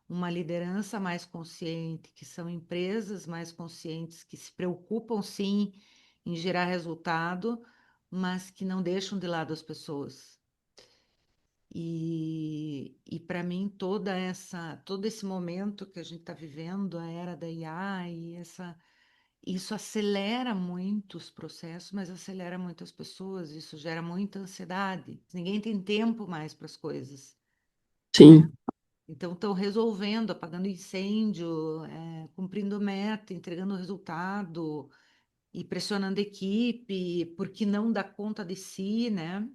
uma liderança mais consciente, que são empresas mais conscientes, que se preocupam sim em gerar resultado, mas que não deixam de lado as pessoas. E para mim todo esse momento que a gente está vivendo, a era da IA e isso acelera muito os processos, mas acelera muito as pessoas, isso gera muita ansiedade. Ninguém tem tempo mais para as coisas, né? Sim. Então estão resolvendo, apagando incêndio, cumprindo meta, entregando resultado e pressionando a equipe, porque não dá conta de si, né?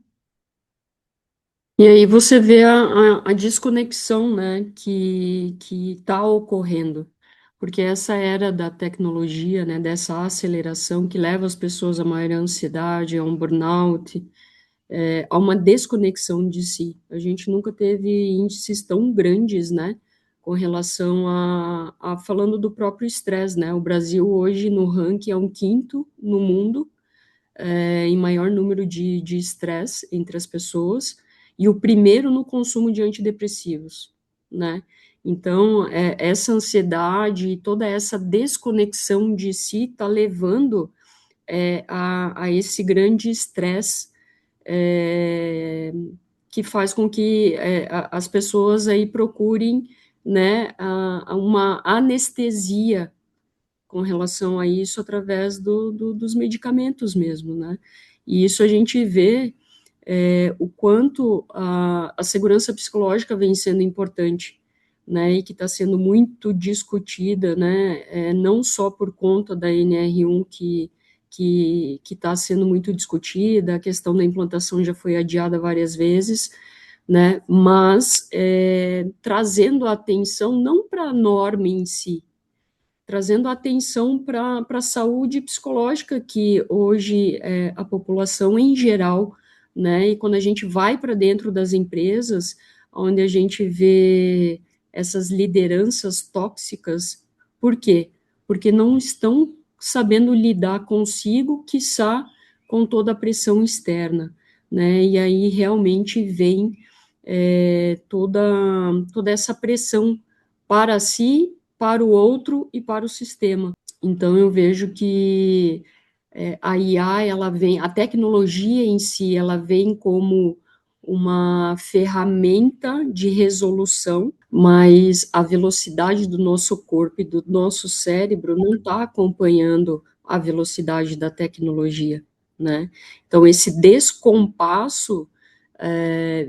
E aí você vê a desconexão, né, que está ocorrendo, porque essa era da tecnologia, né, dessa aceleração que leva as pessoas a maior ansiedade, a um burnout, a uma desconexão de si. A gente nunca teve índices tão grandes, né, com relação falando do próprio estresse, né, o Brasil hoje no ranking é um quinto no mundo, em maior número de estresse entre as pessoas, e o primeiro no consumo de antidepressivos, né? Então, essa ansiedade e toda essa desconexão de si está levando a esse grande estresse é, que faz com que as pessoas aí procurem, né, uma anestesia com relação a isso através dos medicamentos mesmo, né? E isso a gente vê o quanto a segurança psicológica vem sendo importante, né? E que está sendo muito discutida, né? Não só por conta da NR1 que está sendo muito discutida, a questão da implantação já foi adiada várias vezes, né? Mas trazendo a atenção não para a norma em si, trazendo atenção para a saúde psicológica que hoje a população em geral, né? E quando a gente vai para dentro das empresas, onde a gente vê essas lideranças tóxicas, por quê? Porque não estão sabendo lidar consigo, quiçá com toda a pressão externa, né? E aí realmente vem toda essa pressão para si, para o outro e para o sistema. Então eu vejo que a IA, ela vem, a tecnologia em si, ela vem como uma ferramenta de resolução, mas a velocidade do nosso corpo e do nosso cérebro não está acompanhando a velocidade da tecnologia, né? Então esse descompasso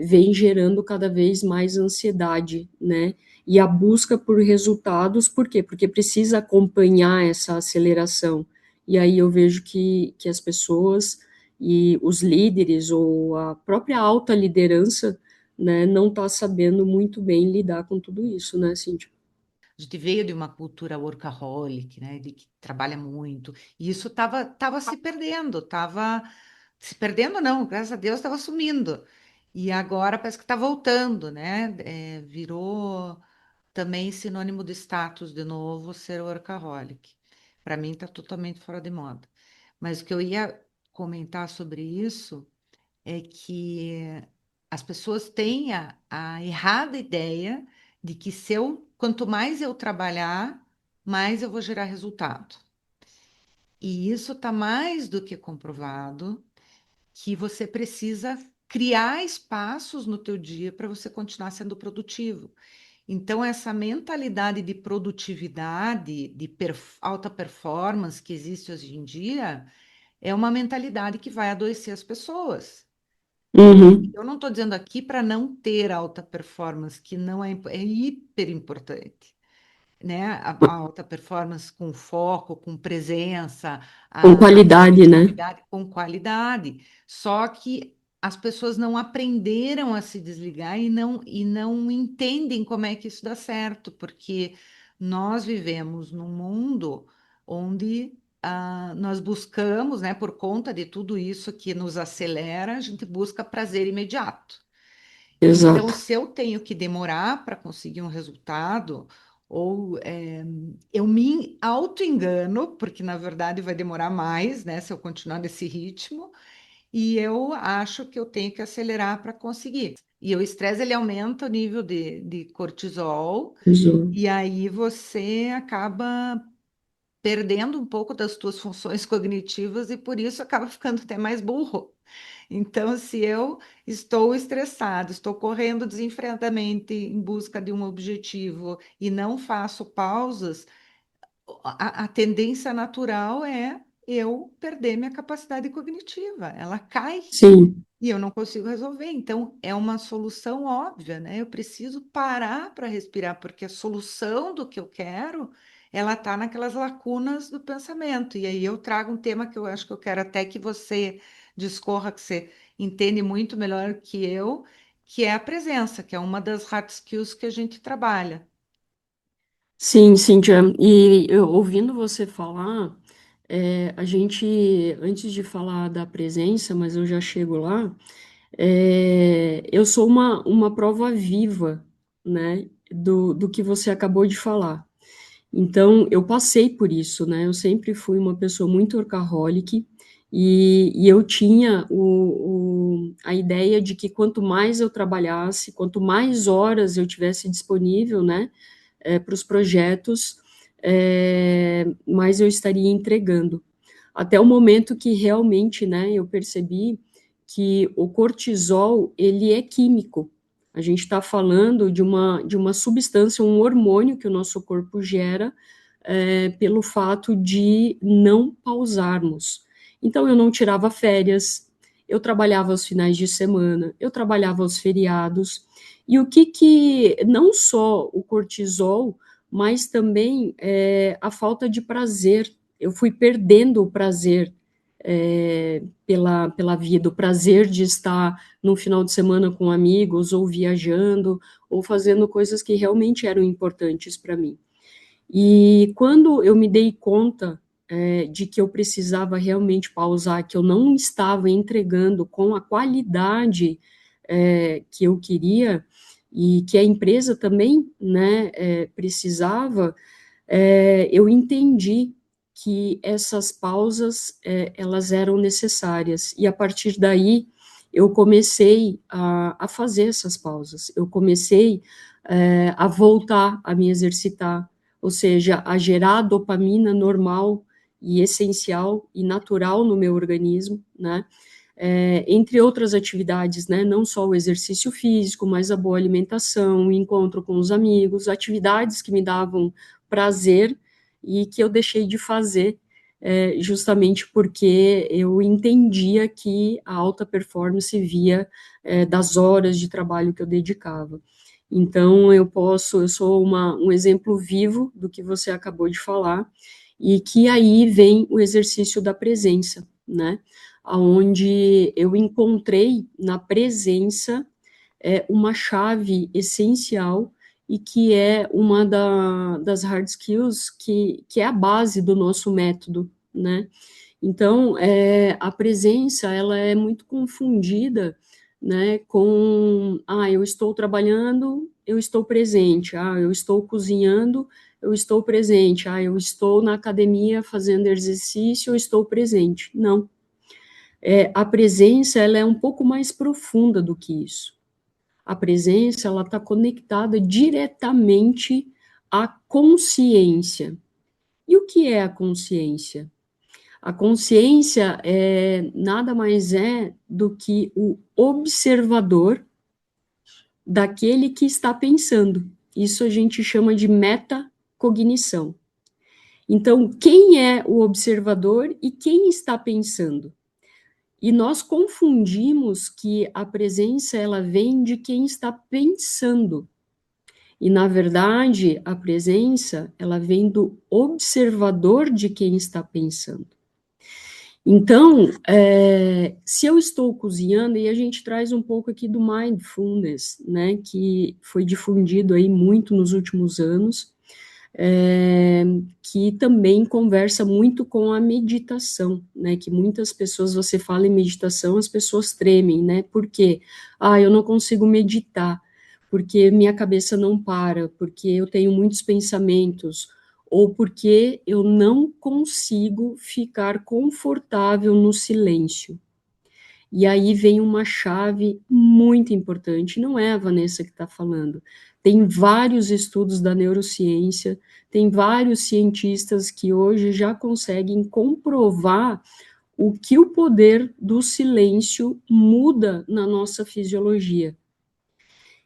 vem gerando cada vez mais ansiedade, né? E a busca por resultados, por quê? Porque precisa acompanhar essa aceleração. E aí eu vejo que as pessoas e os líderes ou a própria alta liderança, né, não está sabendo muito bem lidar com tudo isso, né, Cíntia? A gente veio de uma cultura workaholic, né, de que trabalha muito, e isso tava se perdendo não, graças a Deus estava sumindo. E agora parece que está voltando, né? Virou também sinônimo de status de novo ser workaholic. Para mim está totalmente fora de moda. Mas o que eu ia comentar sobre isso é que as pessoas têm a errada ideia de que quanto mais eu trabalhar, mais eu vou gerar resultado. E isso está mais do que comprovado que você precisa criar espaços no teu dia para você continuar sendo produtivo. Então, essa mentalidade de produtividade, de alta performance que existe hoje em dia, é uma mentalidade que vai adoecer as pessoas. Uhum. Eu não estou dizendo aqui para não ter alta performance, que não é hiper importante, né? A alta performance com foco, com presença, Com a qualidade, né? produtividade com qualidade. Só que as pessoas não aprenderam a se desligar e não entendem como é que isso dá certo, porque nós vivemos num mundo onde nós buscamos, né, por conta de tudo isso que nos acelera, a gente busca prazer imediato. Então, Exato. se eu tenho que demorar para conseguir um resultado, ou eu me auto-engano, porque na verdade vai demorar mais, né, se eu continuar nesse ritmo, e eu acho que eu tenho que acelerar para conseguir. E o estresse ele aumenta o nível de cortisol, Exato. e aí você acaba perdendo um pouco das tuas funções cognitivas e por isso acaba ficando até mais burro. Então, se eu estou estressado, estou correndo desenfreadamente em busca de um objetivo e não faço pausas, a tendência natural é eu perder minha capacidade cognitiva. Ela cai Sim, e eu não consigo resolver. Então, é uma solução óbvia, né? Eu preciso parar para respirar, porque a solução do que eu quero, ela está naquelas lacunas do pensamento. E aí eu trago um tema que eu acho que eu quero até que você discorra, que você entende muito melhor que eu, que é a presença, que é uma das hard skills que a gente trabalha. sim, Cíntia. E ouvindo você falar, a gente, antes de falar da presença, mas eu já chego lá, eu sou uma prova viva, né, do que você acabou de falar. Então, eu passei por isso, né? Eu sempre fui uma pessoa muito workaholic e eu tinha a ideia de que quanto mais eu trabalhasse, quanto mais horas eu tivesse disponível, né, para os projetos, mais eu estaria entregando. Até o momento que realmente, né, eu percebi que o cortisol, ele é químico. A gente está falando de uma substância, um hormônio que o nosso corpo gera pelo fato de não pausarmos. Então, eu não tirava férias, eu trabalhava aos finais de semana, eu trabalhava aos feriados, e o que não só o cortisol, mas também a falta de prazer. Eu fui perdendo o prazer pela vida, o prazer de estar no final de semana com amigos, ou viajando, ou fazendo coisas que realmente eram importantes para mim. E quando eu me dei conta de que eu precisava realmente pausar, que eu não estava entregando com a qualidade que eu queria, e que a empresa também, né, precisava, eu entendi que essas pausas, elas eram necessárias, e a partir daí eu comecei a fazer essas pausas, eu comecei a voltar a me exercitar, ou seja, a gerar dopamina normal e essencial e natural no meu organismo, né, entre outras atividades, né, não só o exercício físico, mas a boa alimentação, o encontro com os amigos, atividades que me davam prazer e que eu deixei de fazer justamente porque eu entendia que a alta performance via das horas de trabalho que eu dedicava. Então, eu sou um exemplo vivo do que você acabou de falar, e que aí vem o exercício da presença, né? Onde eu encontrei na presença uma chave essencial e que é uma das hard skills que é a base do nosso método, né? Então, a presença, ela é muito confundida, né, com, eu estou trabalhando, eu estou presente, eu estou cozinhando, eu estou presente, eu estou na academia fazendo exercício, eu estou presente. Não, a presença, ela é um pouco mais profunda do que isso. A presença, ela está conectada diretamente à consciência. E o que é a consciência? A consciência nada mais é do que o observador daquele que está pensando. Isso a gente chama de metacognição. Então, quem é o observador e quem está pensando? E nós confundimos que a presença ela vem de quem está pensando. E na verdade, a presença ela vem do observador de quem está pensando. Então, se eu estou cozinhando, e a gente traz um pouco aqui do mindfulness, né, que foi difundido aí muito nos últimos anos, que também conversa muito com a meditação, né, que muitas pessoas, você fala em meditação, as pessoas tremem, né, por quê? Eu não consigo meditar, porque minha cabeça não para, porque eu tenho muitos pensamentos, ou porque eu não consigo ficar confortável no silêncio. E aí vem uma chave muito importante, não é a Vanessa que está falando. Tem vários estudos da neurociência, tem vários cientistas que hoje já conseguem comprovar o que o poder do silêncio muda na nossa fisiologia.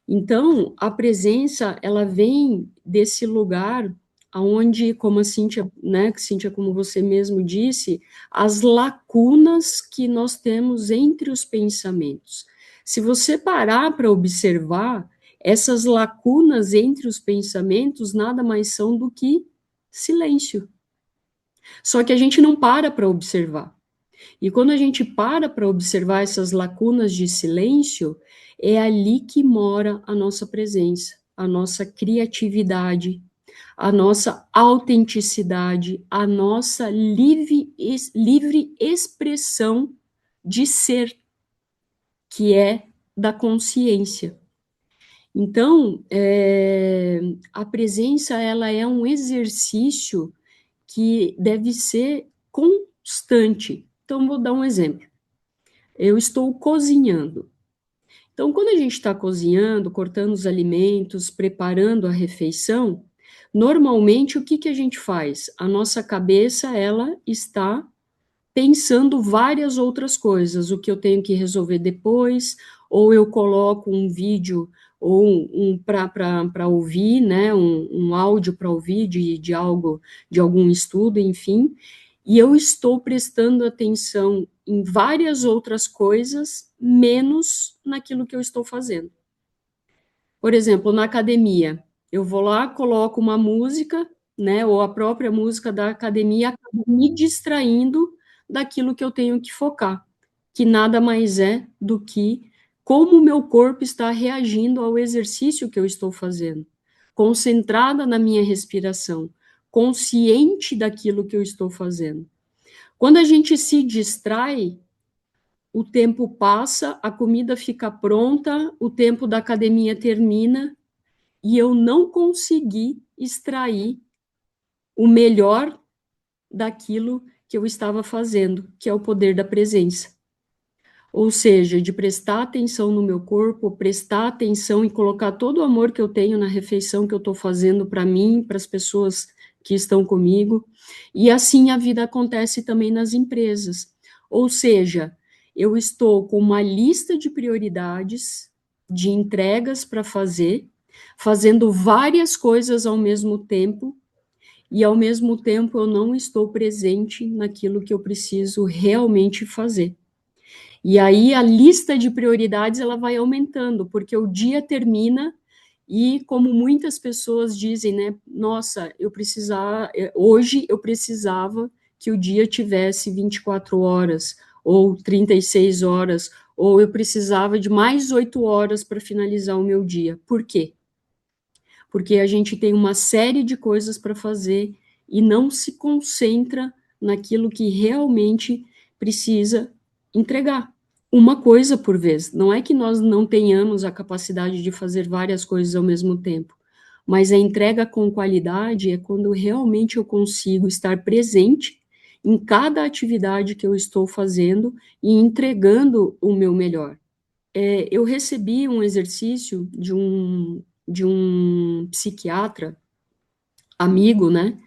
Então, a presença, ela vem desse lugar aonde, como a Cíntia, né, Cíntia, como você mesmo disse, as lacunas que nós temos entre os pensamentos. Se você parar para observar, essas lacunas entre os pensamentos nada mais são do que silêncio. Só que a gente não para observar. E quando a gente para observar essas lacunas de silêncio, é ali que mora a nossa presença, a nossa criatividade, a nossa autenticidade, a nossa livre expressão de ser, que é da consciência. Então, a presença, ela é um exercício que deve ser constante. Então, vou dar um exemplo. Eu estou cozinhando. Então, quando a gente está cozinhando, cortando os alimentos, preparando a refeição, normalmente o que que a gente faz? A nossa cabeça, ela está pensando várias outras coisas, o que eu tenho que resolver depois, ou eu coloco um vídeo ou para ouvir, né, um áudio para ouvir de algo, de algum estudo, enfim, e eu estou prestando atenção em várias outras coisas, menos naquilo que eu estou fazendo. Por exemplo, na academia, eu vou lá, coloco uma música, né, ou a própria música da academia, acaba me distraindo daquilo que eu tenho que focar, que nada mais é do que como o meu corpo está reagindo ao exercício que eu estou fazendo, concentrada na minha respiração, consciente daquilo que eu estou fazendo. Quando a gente se distrai, o tempo passa, a comida fica pronta, o tempo da academia termina e eu não consegui extrair o melhor daquilo que eu estava fazendo, que é o poder da presença. Ou seja, de prestar atenção no meu corpo, prestar atenção e colocar todo o amor que eu tenho na refeição que eu estou fazendo para mim, para as pessoas que estão comigo. E assim a vida acontece também nas empresas. Ou seja, eu estou com uma lista de prioridades, de entregas para fazer, fazendo várias coisas ao mesmo tempo, e ao mesmo tempo eu não estou presente naquilo que eu preciso realmente fazer. E aí a lista de prioridades ela vai aumentando, porque o dia termina e como muitas pessoas dizem, né, nossa, hoje eu precisava que o dia tivesse 24 horas ou 36 horas, ou eu precisava de mais 8 horas para finalizar o meu dia. Por quê? Porque a gente tem uma série de coisas para fazer e não se concentra naquilo que realmente precisa entregar. Uma coisa por vez. Não é que nós não tenhamos a capacidade de fazer várias coisas ao mesmo tempo, mas a entrega com qualidade é quando realmente eu consigo estar presente em cada atividade que eu estou fazendo e entregando o meu melhor. Eu recebi um exercício de um psiquiatra amigo, né?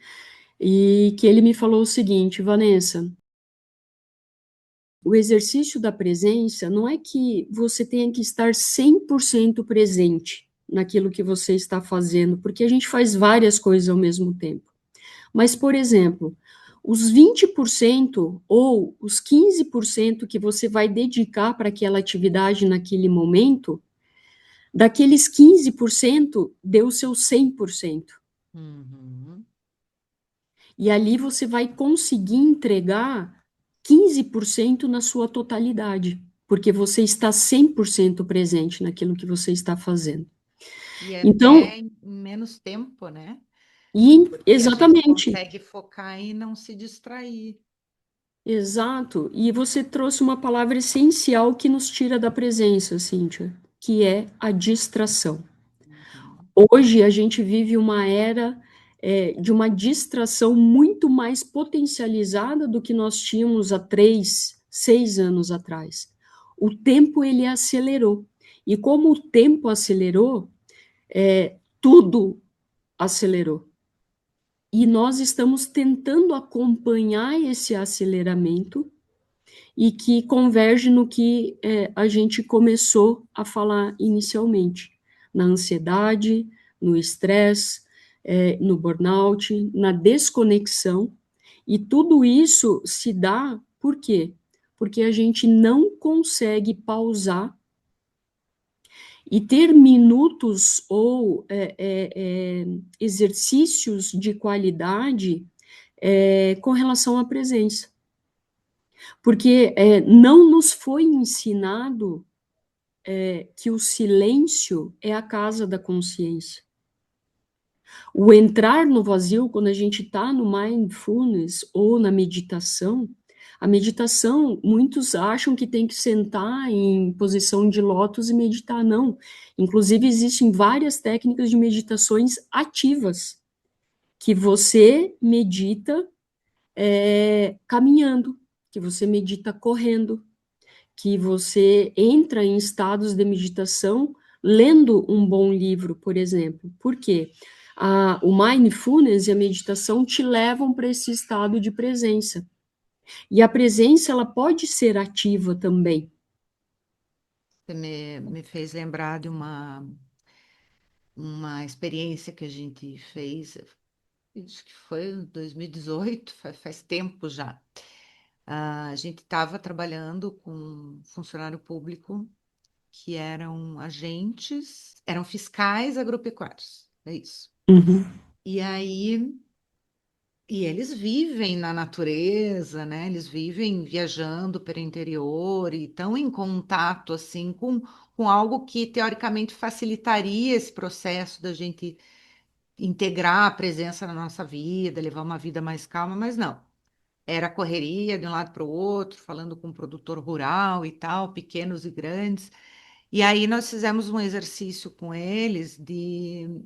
E que ele me falou o seguinte, Vanessa, o exercício da presença não é que você tenha que estar 100% presente naquilo que você está fazendo, porque a gente faz várias coisas ao mesmo tempo. Mas, por exemplo, os 20% ou os 15% que você vai dedicar para aquela atividade naquele momento, daqueles 15%, dê o seu 100%. Uhum. E ali você vai conseguir entregar 15% na sua totalidade, porque você está 100% presente naquilo que você está fazendo. E Então, até em menos tempo, né? Porque a gente exatamente, consegue focar e não se distrair. exato. E você trouxe uma palavra essencial que nos tira da presença, Cíntia, que é a distração. Uhum. Hoje a gente vive uma era de uma distração muito mais potencializada do que nós tínhamos há 3, 6 anos atrás. o tempo ele acelerou. E como o tempo acelerou, tudo acelerou. E nós estamos tentando acompanhar esse aceleramento e que converge no que a gente começou a falar inicialmente, na ansiedade, no estresse, no burnout, na desconexão, e tudo isso se dá por quê? Porque a gente não consegue pausar e ter minutos ou exercícios de qualidade com relação à presença. Porque não nos foi ensinado que o silêncio é a casa da consciência. O entrar no vazio, quando a gente está no mindfulness ou na meditação, a meditação, muitos acham que tem que sentar em posição de lótus e meditar. Não. Inclusive, existem várias técnicas de meditações ativas, que você medita caminhando, que você medita correndo, que você entra em estados de meditação lendo um bom livro, por exemplo. Por quê? O mindfulness e a meditação te levam para esse estado de presença. E a presença, ela pode ser ativa também. Você me fez lembrar de uma experiência que a gente fez, acho que foi em 2018, faz tempo já. A gente estava trabalhando com um funcionário público que eram agentes, eram fiscais agropecuários, é isso. Uhum. E aí, e eles vivem na natureza, né? Eles vivem viajando pelo interior e estão em contato assim com algo que teoricamente facilitaria esse processo da gente integrar a presença na nossa vida, levar uma vida mais calma, mas não. Era correria de um lado para o outro, falando com o produtor rural e tal, pequenos e grandes. E aí nós fizemos um exercício com eles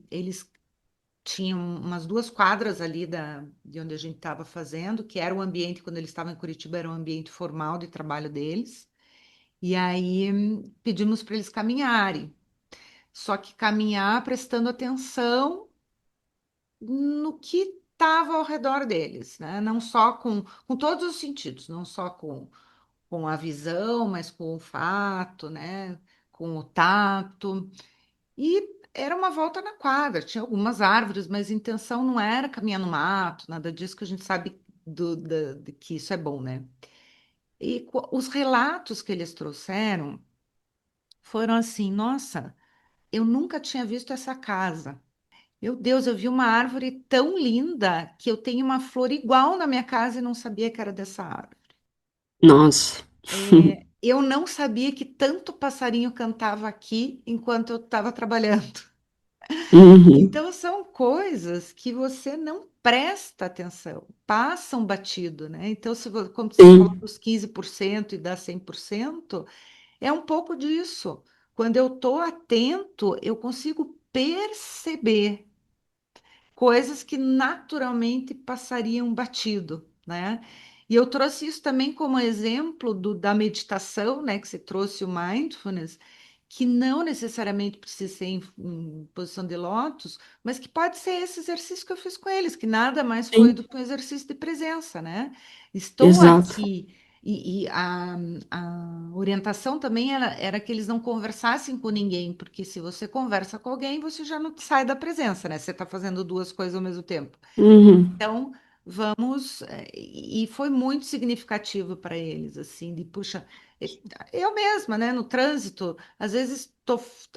eles tinham umas 2 quadras ali de onde a gente estava fazendo, que era o ambiente, quando eles estavam em Curitiba, era um ambiente formal de trabalho deles. E aí pedimos para eles caminharem. Só que caminhar prestando atenção no que estava ao redor deles, né? Não só com todos os sentidos, não só com a visão, mas com o olfato, né? Com o tato. E era uma volta na quadra, tinha algumas árvores, mas a intenção não era caminhar no mato, nada disso que a gente sabe de que isso é bom, né? E os relatos que eles trouxeram foram assim: nossa, eu nunca tinha visto essa casa. Meu Deus, eu vi uma árvore tão linda que eu tenho uma flor igual na minha casa e não sabia que era dessa árvore. Nossa. Eu não sabia que tanto passarinho cantava aqui enquanto eu estava trabalhando. Uhum. Então, são coisas que você não presta atenção, passam batido, né? Então, como você falou Sim. dos 15% e dá 100%, é um pouco disso. Quando eu estou atento, eu consigo perceber coisas que naturalmente passariam batido, né? E eu trouxe isso também como exemplo da meditação, né? Que você trouxe o mindfulness, que não necessariamente precisa ser em posição de lótus, mas que pode ser esse exercício que eu fiz com eles, que nada mais foi Sim. do que um exercício de presença, né? Estou Exato. aqui. E a orientação também era que eles não conversassem com ninguém, porque se você conversa com alguém, você já não sai da presença, né? Você está fazendo duas coisas ao mesmo tempo. Uhum. Então, vamos. E foi muito significativo para eles, assim, de puxa, eh, eu mesma, né, no trânsito, às vezes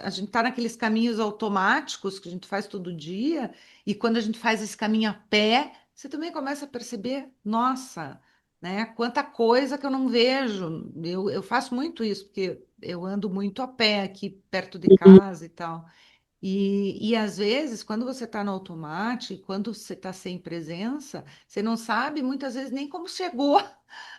a gente está naqueles caminhos automáticos que a gente faz todo dia, e quando a gente faz esse caminho a pé, você também começa a perceber, nossa, né, quanta coisa que eu não vejo. Eu faço muito isso, porque eu ando muito a pé aqui perto de Uhum. casa e tal. E às vezes, quando você está no automático, quando você está sem presença, você não sabe muitas vezes nem como chegou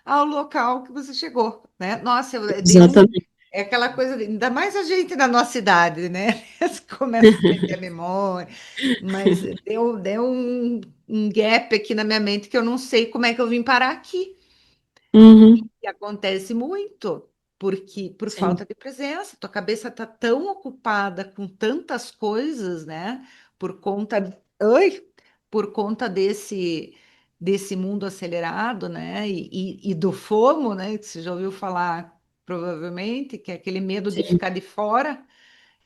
ao local que você chegou, né? Nossa, Exatamente. é aquela coisa, ainda mais a gente da nossa idade, né? Você começa a perder a memória, mas deu um gap aqui na minha mente que eu não sei como é que eu vim parar aqui. Uhum. E acontece muito. porque por falta sim, de presença, tua cabeça está tão ocupada com tantas coisas, né? Por conta, oi, por conta desse mundo acelerado, né? E do FOMO, né? Que você já ouviu falar provavelmente, que é aquele medo de sim. ficar de fora.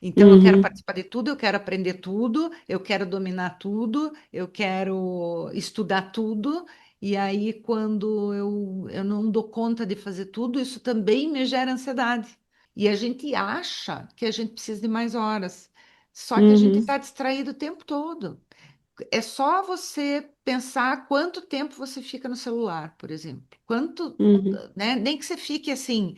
Então, eu quero Uhum, participar de tudo, eu quero aprender tudo, eu quero dominar tudo, eu quero estudar tudo. E aí, quando eu não dou conta de fazer tudo, isso também me gera ansiedade. E a gente acha que a gente precisa de mais horas, só que a gente uhum, está distraído o tempo todo. É só você pensar quanto tempo você fica no celular, por exemplo. Quanto, uhum, né? Nem que você fique assim.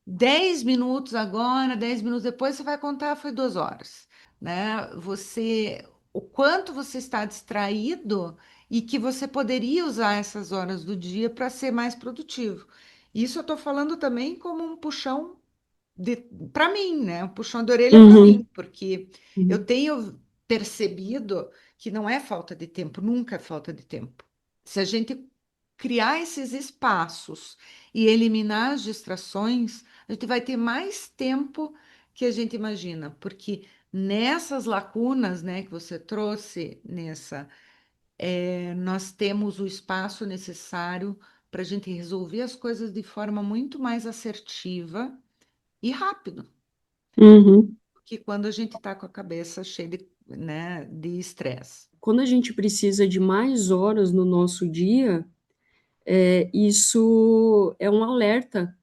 10 minutos agora, 10 minutos depois, você vai contar, foi 2 horas, né? O quanto você está distraído e que você poderia usar essas horas do dia para ser mais produtivo. Isso eu estou falando também como um puxão para mim, né? Um puxão de orelha para mim, uhum, porque eu uhum, tenho percebido que não é falta de tempo, nunca é falta de tempo. Se a gente criar esses espaços e eliminar as distrações, a gente vai ter mais tempo que a gente imagina, porque nessas lacunas, né, que você trouxe nós temos o espaço necessário para a gente resolver as coisas de forma muito mais assertiva e rápido uhum. que quando a gente está com a cabeça cheia de, né, de estresse. Quando a gente precisa de mais horas no nosso dia, isso é um alerta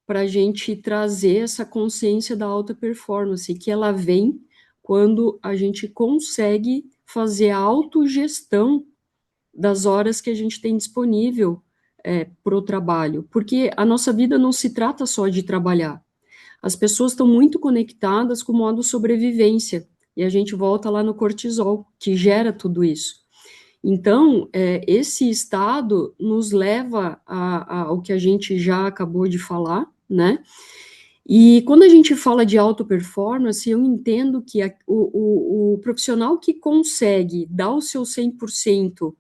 para a gente trazer essa consciência da alta performance, que ela vem quando a gente consegue fazer a autogestão das horas que a gente tem disponível para o trabalho, porque a nossa vida não se trata só de trabalhar. As pessoas estão muito conectadas com o modo sobrevivência, e a gente volta lá no cortisol, que gera tudo isso. Então, esse estado nos leva ao que a gente já acabou de falar, né? E quando a gente fala de alta performance, eu entendo que o profissional que consegue dar o seu 100%,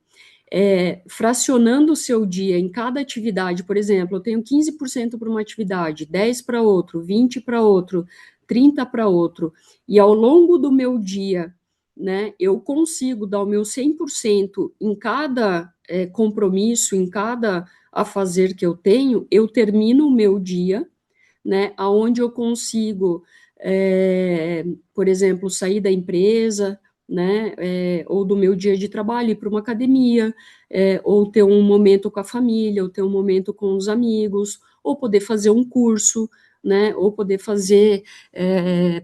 fracionando o seu dia em cada atividade, por exemplo, eu tenho 15% para uma atividade, 10 para outro, 20 para outro, 30 para outro, e ao longo do meu dia, né, eu consigo dar o meu 100% em cada compromisso, em cada a fazer que eu termino o meu dia, né, aonde eu consigo, por exemplo, sair da empresa, né, ou do meu dia de trabalho, ir para uma academia, ou ter um momento com a família, ou ter um momento com os amigos, ou poder fazer um curso, né, ou poder fazer,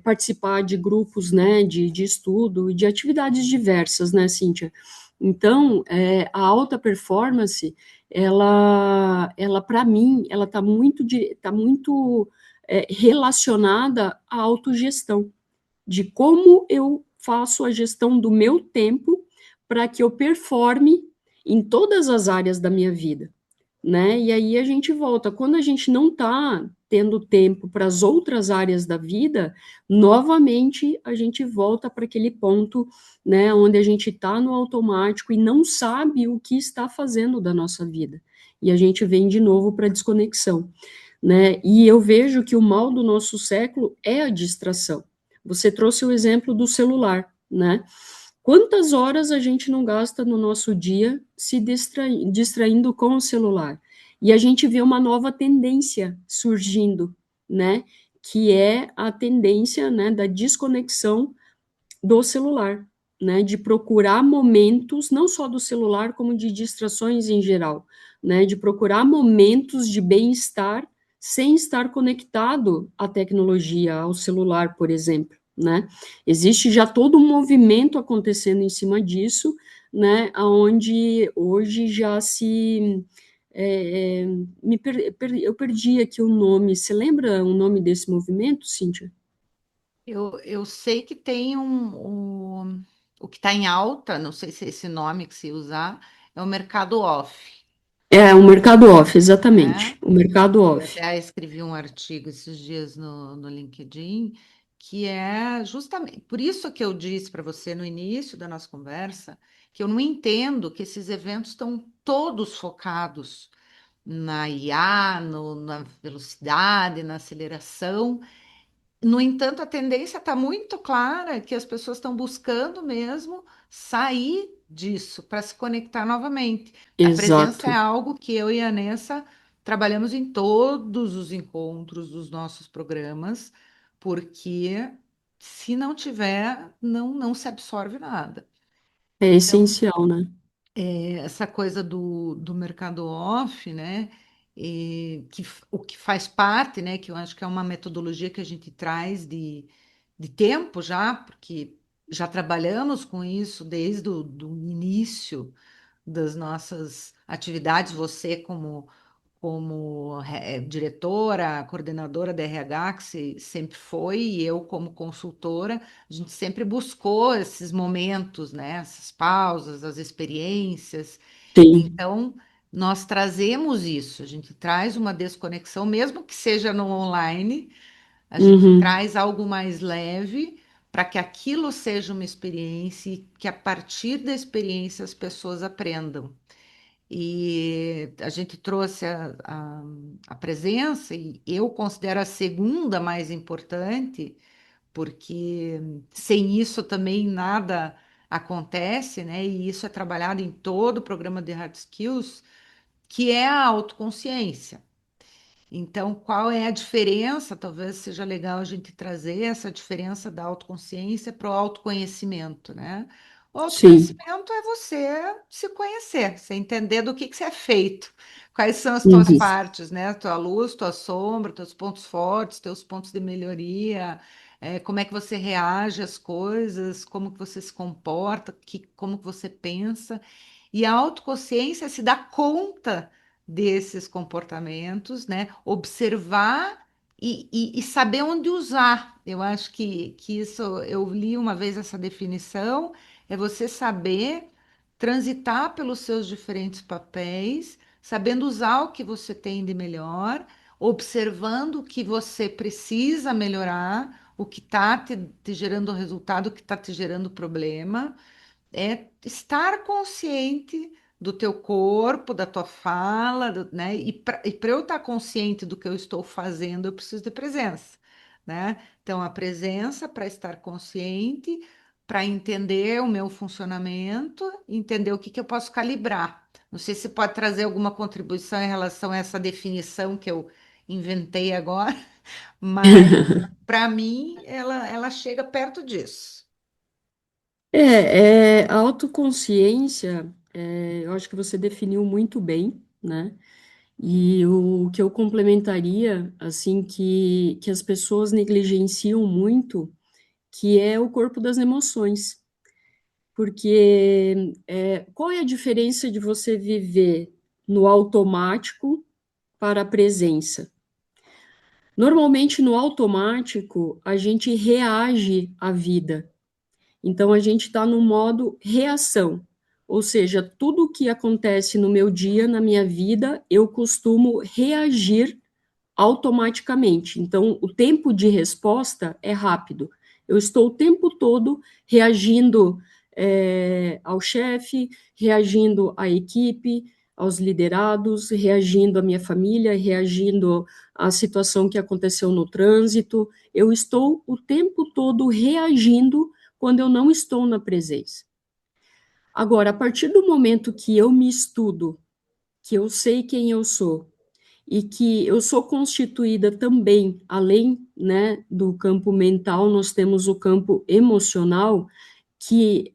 participar de grupos, né, de estudo e de atividades diversas, né, Cíntia? Então, a alta performance, ela para mim, ela tá muito relacionada à autogestão, de como eu faço a gestão do meu tempo para que eu performe em todas as áreas da minha vida, né? E aí a gente volta. Quando a gente não está tendo tempo para as outras áreas da vida, novamente a gente volta para aquele ponto, né, onde a gente está no automático e não sabe o que está fazendo da nossa vida. E a gente vem de novo para a desconexão, né? E eu vejo que o mal do nosso século é a distração. Você trouxe o exemplo do celular, né? Quantas horas a gente não gasta no nosso dia se distraindo com o celular? E a gente vê uma nova tendência surgindo, né? Que é a tendência, né, da desconexão do celular, né? De procurar momentos, não só do celular, como de distrações em geral, né? De procurar momentos de bem-estar sem estar conectado à tecnologia, ao celular, por exemplo, né? Existe já todo um movimento acontecendo em cima disso, né? Onde hoje já se é, eu perdi aqui o nome. Você lembra o nome desse movimento, Cíntia? Eu sei que tem o que está em alta, não sei se é esse nome que se usar, é o mercado off, É, o mercado off, né? exatamente. O mercado Eu off. até escrevi um artigo esses dias no LinkedIn, que é justamente por isso que eu disse para você no início da nossa conversa que eu não entendo que esses eventos estão todos focados na IA, na velocidade, na aceleração. No entanto, a tendência está muito clara que as pessoas estão buscando mesmo sair disso para se conectar novamente. A presença é Exato. algo que eu e a Nessa trabalhamos em todos os encontros dos nossos programas, porque se não tiver, não se absorve nada. É Então, essencial, né? essa coisa do mercado off, né? O que faz parte, né? Que eu acho que é uma metodologia que a gente traz de tempo já, porque já trabalhamos com isso desde o do início das nossas atividades, você como diretora, coordenadora da RH, que você sempre foi, e eu como consultora, a gente sempre buscou esses momentos, né, essas pausas, as experiências. Sim. Então, nós trazemos isso, a gente traz uma desconexão, mesmo que seja no online, a gente Uhum. traz algo mais leve para que aquilo seja uma experiência e que a partir da experiência as pessoas aprendam. E a gente trouxe a presença, e eu considero a segunda mais importante, porque sem isso também nada acontece, né? E isso é trabalhado em todo o programa de Hard Skills, que é a autoconsciência. Então, qual é a diferença? Talvez seja legal a gente trazer essa diferença da autoconsciência para o autoconhecimento, né? O Sim. autoconhecimento é você se conhecer, você entender do que você é feito, quais são as tuas Uhum. partes, né? Tua luz, tua sombra, teus pontos fortes, teus pontos de melhoria, como é que você reage às coisas, como que você se comporta, como que você pensa. E a autoconsciência se dá conta desses comportamentos, né? Observar e saber onde usar. Eu acho que isso, eu li uma vez essa definição, é você saber transitar pelos seus diferentes papéis, sabendo usar o que você tem de melhor, observando o que você precisa melhorar, o que está te gerando resultado, o que está te gerando problema, é estar consciente do teu corpo, da tua fala, né? E para eu estar consciente do que eu estou fazendo, eu preciso de presença, né? Então, a presença para estar consciente, para entender o meu funcionamento, entender o que eu posso calibrar. Não sei se pode trazer alguma contribuição em relação a essa definição que eu inventei agora, mas para mim ela chega perto disso. A autoconsciência, eu acho que você definiu muito bem, né? E o que eu complementaria, assim, que as pessoas negligenciam muito, que é o corpo das emoções. Porque qual é a diferença de você viver no automático para a presença? Normalmente, no automático, a gente reage à vida. Então, a gente está no modo reação. Ou seja, tudo o que acontece no meu dia, na minha vida, eu costumo reagir automaticamente. Então, o tempo de resposta é rápido. Eu estou o tempo todo reagindo ao chefe, reagindo à equipe, aos liderados, reagindo à minha família, reagindo à situação que aconteceu no trânsito. Eu estou o tempo todo reagindo quando eu não estou na presença. Agora, a partir do momento que eu me estudo, que eu sei quem eu sou, e que eu sou constituída também, além, né, do campo mental, nós temos o campo emocional, que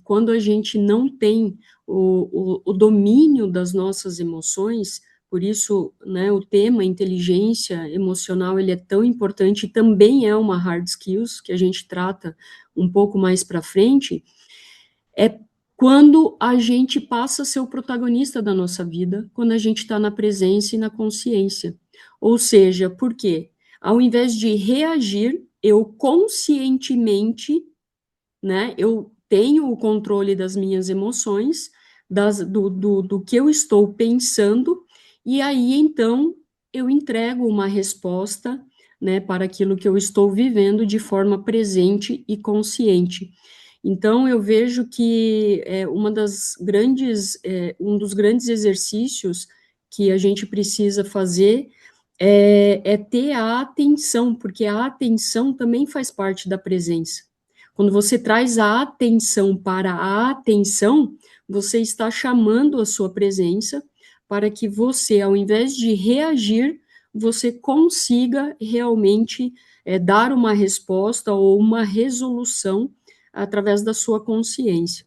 quando a gente não tem o domínio das nossas emoções, por isso, né, o tema inteligência emocional, ele é tão importante, e também é uma hard skills, que a gente trata um pouco mais para frente, é quando a gente passa a ser o protagonista da nossa vida, quando a gente está na presença e na consciência. Ou seja, por quê? Ao invés de reagir, eu conscientemente, né, eu tenho o controle das minhas emoções, do que eu estou pensando, e aí então eu entrego uma resposta, né, para aquilo que eu estou vivendo de forma presente e consciente. Então, eu vejo que um dos grandes exercícios que a gente precisa fazer é ter a atenção, porque a atenção também faz parte da presença. Quando você traz a atenção para a atenção, você está chamando a sua presença para que você, ao invés de reagir, você consiga realmente dar uma resposta ou uma resolução através da sua consciência.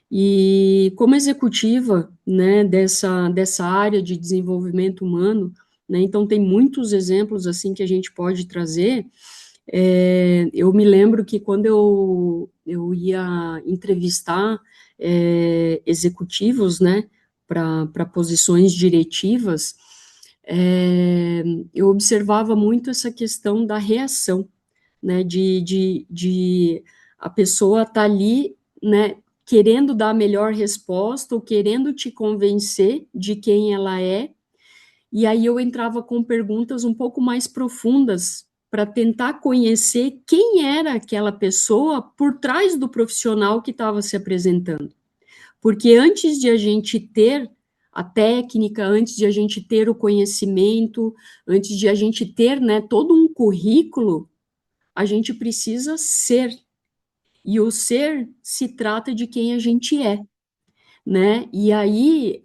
E como executiva, né, dessa área de desenvolvimento humano, né, então tem muitos exemplos assim que a gente pode trazer. Eu me lembro que quando eu ia entrevistar executivos, né, para posições diretivas, é, eu observava muito essa questão da reação, né, de a pessoa estar ali, né, querendo dar a melhor resposta ou querendo te convencer de quem ela é, e aí eu entrava com perguntas um pouco mais profundas para tentar conhecer quem era aquela pessoa por trás do profissional que estava se apresentando. Porque antes de a gente ter a técnica, antes de a gente ter o conhecimento, antes de a gente ter, né, todo um currículo, a gente precisa ser. E o ser se trata de quem a gente é, né? E aí,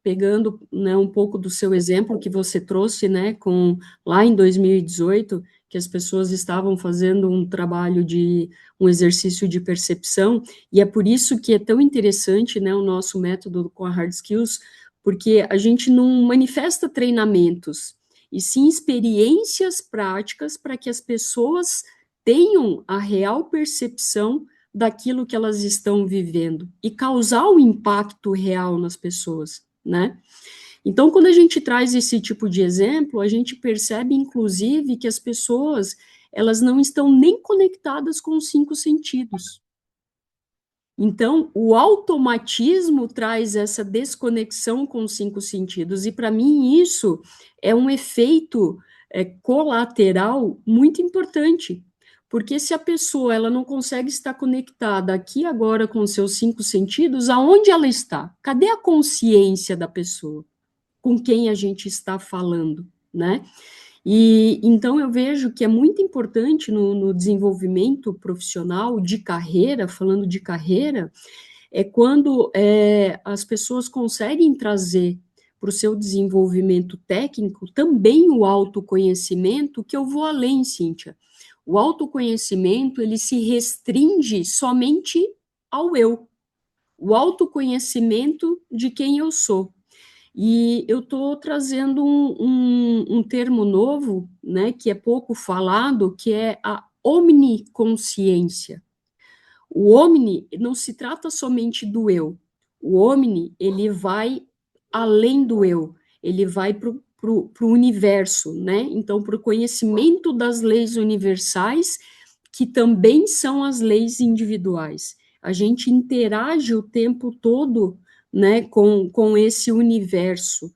pegando, né, um pouco do seu exemplo que você trouxe, né, com lá em 2018, que as pessoas estavam fazendo um trabalho de um exercício de percepção, e é por isso que é tão interessante, né, o nosso método com a Hard Skills, porque a gente não manifesta treinamentos, e sim experiências práticas para que as pessoas tenham a real percepção daquilo que elas estão vivendo e causar um impacto real nas pessoas, né? Então, quando a gente traz esse tipo de exemplo, a gente percebe, inclusive, que as pessoas elas não estão nem conectadas com os cinco sentidos. Então, o automatismo traz essa desconexão com os cinco sentidos, e para mim isso é um efeito colateral muito importante, porque se a pessoa ela não consegue estar conectada aqui agora com os seus cinco sentidos, aonde ela está? Cadê a consciência da pessoa? Com quem a gente está falando, né? E então eu vejo que é muito importante no desenvolvimento profissional de carreira, falando de carreira, é quando as pessoas conseguem trazer para o seu desenvolvimento técnico também o autoconhecimento, que eu vou além, Cíntia. O autoconhecimento, ele se restringe somente ao eu, o autoconhecimento de quem eu sou. E eu estou trazendo um termo novo, né, que é pouco falado, que é a omniconsciência. O omni não se trata somente do eu. O omni, ele vai além do eu, ele vai para o universo, né? Então, para o conhecimento das leis universais, que também são as leis individuais. A gente interage o tempo todo, né, com esse universo.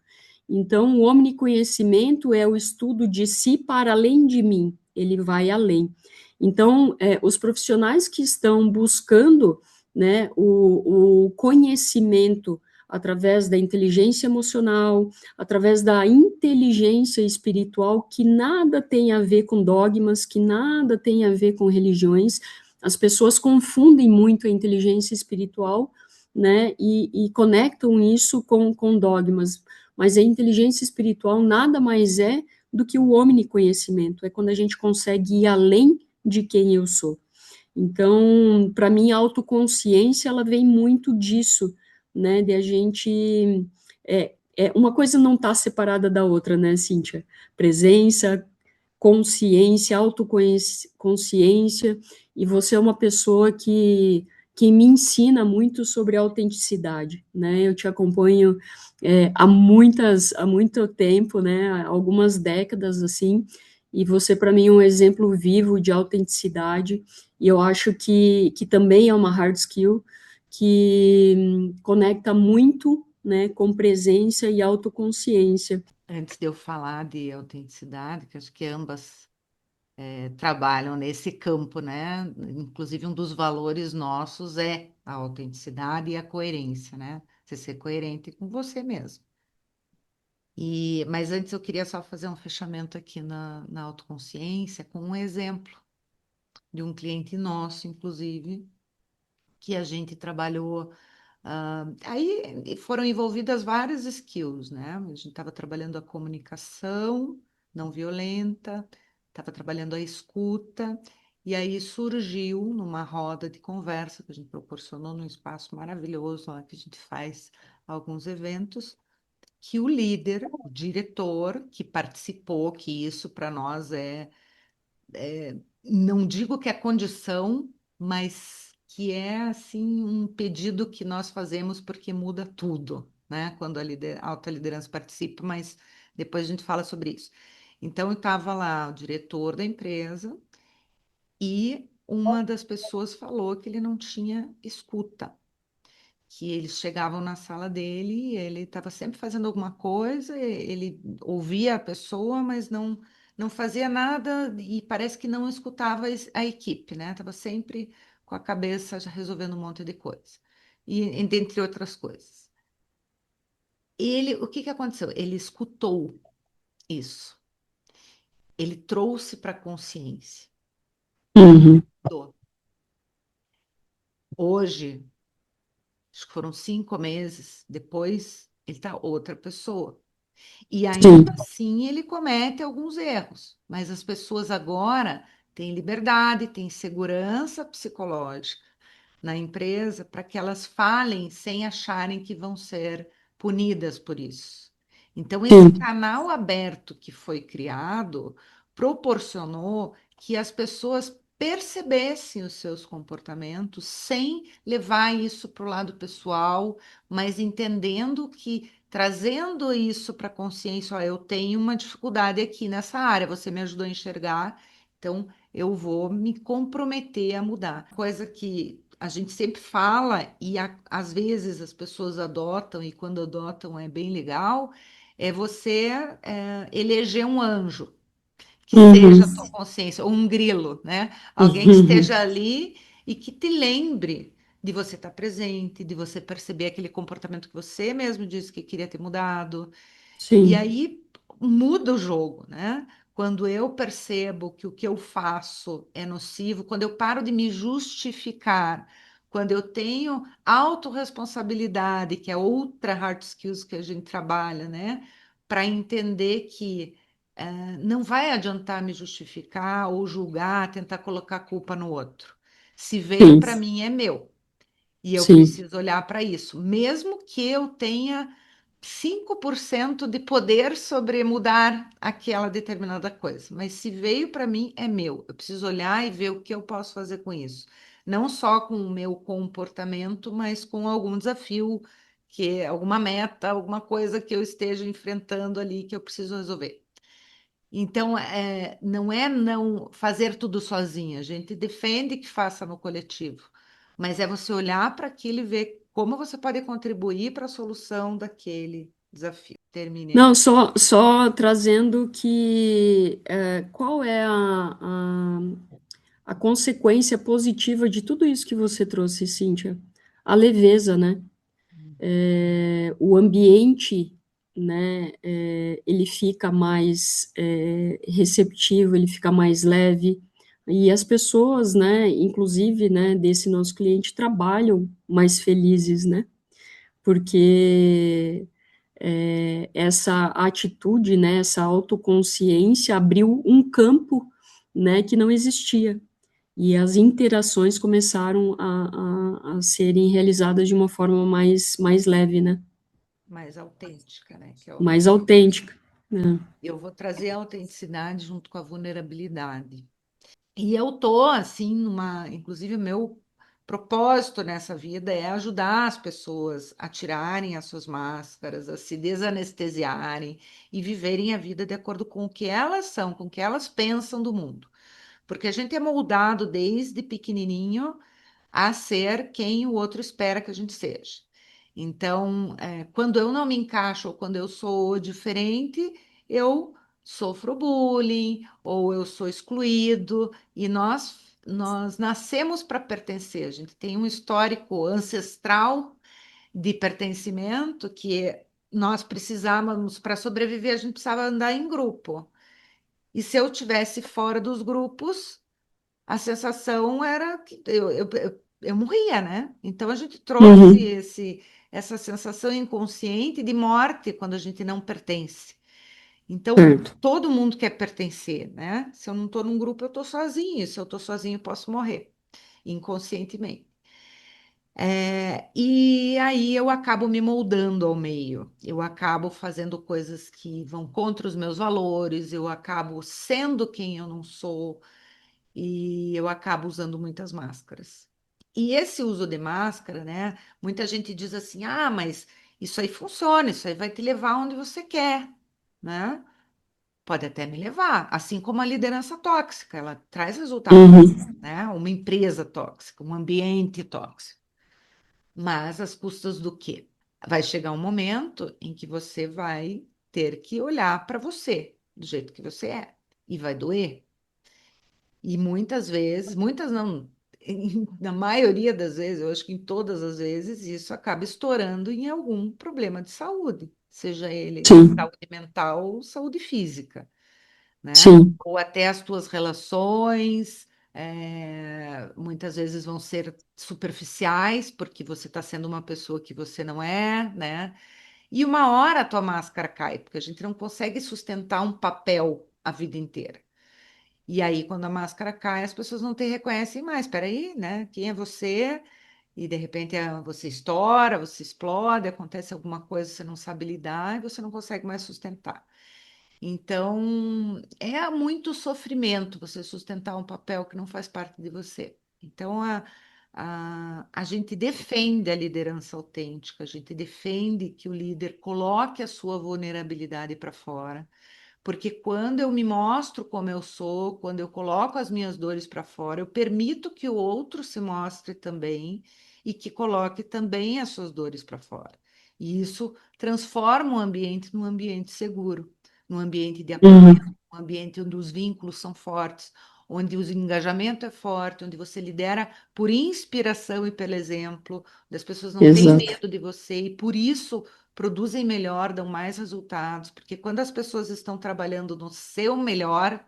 Então, o omniconhecimento é o estudo de si para além de mim, ele vai além. Então, os profissionais que estão buscando, né, o conhecimento através da inteligência emocional, através da inteligência espiritual, que nada tem a ver com dogmas, que nada tem a ver com religiões. As pessoas confundem muito a inteligência espiritual, né, e conectam isso com dogmas. Mas a inteligência espiritual nada mais é do que o omniconhecimento, é quando a gente consegue ir além de quem eu sou. Então, para mim, a autoconsciência, ela vem muito disso, né, de a gente... uma coisa não está separada da outra, né, Cíntia? Presença, consciência, autoconsciência, e você é uma pessoa que me ensina muito sobre autenticidade, né? Eu te acompanho há muito tempo, né? Algumas décadas assim, e você para mim é um exemplo vivo de autenticidade. E eu acho que também é uma hard skill que conecta muito, né, com presença e autoconsciência. Antes de eu falar de autenticidade, que acho que ambas trabalham nesse campo, né? Inclusive, um dos valores nossos é a autenticidade e a coerência, né? Você ser coerente com você mesmo. Mas antes eu queria só fazer um fechamento aqui na autoconsciência com um exemplo de um cliente nosso, inclusive, que a gente trabalhou. Aí foram envolvidas várias skills, né? A gente estava trabalhando a comunicação não violenta, estava trabalhando a escuta, e aí surgiu numa roda de conversa que a gente proporcionou num espaço maravilhoso lá que a gente faz alguns eventos, que o líder, o diretor que participou, que isso para nós não digo que é condição, mas que é assim um pedido que nós fazemos porque muda tudo, né? Quando a alta liderança participa, mas depois a gente fala sobre isso. Então, eu estava lá, o diretor da empresa, e uma das pessoas falou que ele não tinha escuta, que eles chegavam na sala dele e ele estava sempre fazendo alguma coisa, ele ouvia a pessoa, mas não fazia nada e parece que não escutava a equipe, né? Estava sempre com a cabeça já resolvendo um monte de coisa. E dentre outras coisas. O que que aconteceu? Ele escutou isso. Ele trouxe para a consciência. Uhum. Tô. Hoje, acho que foram 5 meses depois, ele está outra pessoa. E Sim, ainda assim ele comete alguns erros, mas as pessoas agora têm liberdade, têm segurança psicológica na empresa para que elas falem sem acharem que vão ser punidas por isso. Então, esse sim, canal aberto que foi criado proporcionou que as pessoas percebessem os seus comportamentos sem levar isso para o lado pessoal, mas entendendo que trazendo isso para a consciência, ó, eu tenho uma dificuldade aqui nessa área, você me ajudou a enxergar, então eu vou me comprometer a mudar. Coisa que a gente sempre fala e às vezes as pessoas adotam, e quando adotam é bem legal, é você eleger um anjo que seja a uhum, tua consciência, ou um grilo, né? Alguém que uhum, esteja ali e que te lembre de você estar presente, de você perceber aquele comportamento que você mesmo disse que queria ter mudado, e sim, aí muda o jogo, né? Quando eu percebo que o que eu faço é nocivo, quando eu paro de me justificar, quando eu tenho autorresponsabilidade, que é outra hard skills que a gente trabalha, né? Para entender que não vai adiantar me justificar ou julgar, tentar colocar a culpa no outro. Se veio sim, para mim, é meu. E eu sim, preciso olhar para isso, mesmo que eu tenha 5% de poder sobre mudar aquela determinada coisa. Mas se veio para mim, é meu. Eu preciso olhar e ver o que eu posso fazer com isso. Não só com o meu comportamento, mas com algum desafio, que é alguma meta, alguma coisa que eu esteja enfrentando ali que eu preciso resolver. Então, não é não fazer tudo sozinha. A gente defende que faça no coletivo, mas é você olhar para aquilo e ver como você pode contribuir para a solução daquele desafio. Termine não, aí. só trazendo que qual é a consequência positiva de tudo isso que você trouxe, Cíntia? A leveza, né? O ambiente, né, ele fica mais receptivo, ele fica mais leve, e as pessoas, né, inclusive, né, desse nosso cliente, trabalham mais felizes, né? Porque essa atitude, né, essa autoconsciência abriu um campo, né, que não existia. E as interações começaram a serem realizadas de uma forma mais leve, né? Mais autêntica, né? Que é outra Mais coisa. autêntica, né? Eu vou trazer a autenticidade junto com a vulnerabilidade. E eu tô assim inclusive o meu propósito nessa vida é ajudar as pessoas a tirarem as suas máscaras, a se desanestesiarem e viverem a vida de acordo com o que elas são, com o que elas pensam do mundo. Porque a gente é moldado desde pequenininho a ser quem o outro espera que a gente seja. Então, quando eu não me encaixo ou quando eu sou diferente, eu sofro bullying ou eu sou excluído e nós nascemos para pertencer. A gente tem um histórico ancestral de pertencimento que nós precisávamos, para sobreviver, a gente precisava andar em grupo. E se eu tivesse fora dos grupos, a sensação era que eu morria, né? Então a gente trouxe Uhum, essa sensação inconsciente de morte quando a gente não pertence. Então, certo. todo mundo quer pertencer, né? Se eu não estou num grupo, eu estou sozinho. Se eu estou sozinho, eu posso morrer inconscientemente. E aí eu acabo me moldando ao meio, eu acabo fazendo coisas que vão contra os meus valores, eu acabo sendo quem eu não sou e eu acabo usando muitas máscaras. E esse uso de máscara, né? Muita gente diz assim: ah, mas isso aí funciona, isso aí vai te levar onde você quer, né? Pode até me levar, assim como a liderança tóxica, ela traz resultado, Uhum, né? Uma empresa tóxica, um ambiente tóxico. Mas às custas do quê? Vai chegar um momento em que você vai ter que olhar para você do jeito que você é e vai doer. E muitas vezes, muitas não, na maioria das vezes, eu acho que em todas as vezes, isso acaba estourando em algum problema de saúde, seja ele sim, saúde mental ou saúde física, né? sim, Ou até as tuas relações, muitas vezes vão ser superficiais, porque você está sendo uma pessoa que você não é, né? E uma hora a tua máscara cai, porque a gente não consegue sustentar um papel a vida inteira. E aí, quando a máscara cai, as pessoas não te reconhecem mais. Espera aí, né? Quem é você? E de repente você estoura, você explode, acontece alguma coisa, você não sabe lidar e você não consegue mais sustentar. Então, é muito sofrimento você sustentar um papel que não faz parte de você. Então, a gente defende a liderança autêntica, a gente defende que o líder coloque a sua vulnerabilidade para fora, porque quando eu me mostro como eu sou, quando eu coloco as minhas dores para fora, eu permito que o outro se mostre também e que coloque também as suas dores para fora. E isso transforma o ambiente num ambiente seguro, num ambiente de acolhimento, uhum, um ambiente onde os vínculos são fortes, onde o engajamento é forte, onde você lidera por inspiração e pelo exemplo, onde as pessoas não têm exato. medo de você e por isso produzem melhor, dão mais resultados, porque quando as pessoas estão trabalhando no seu melhor,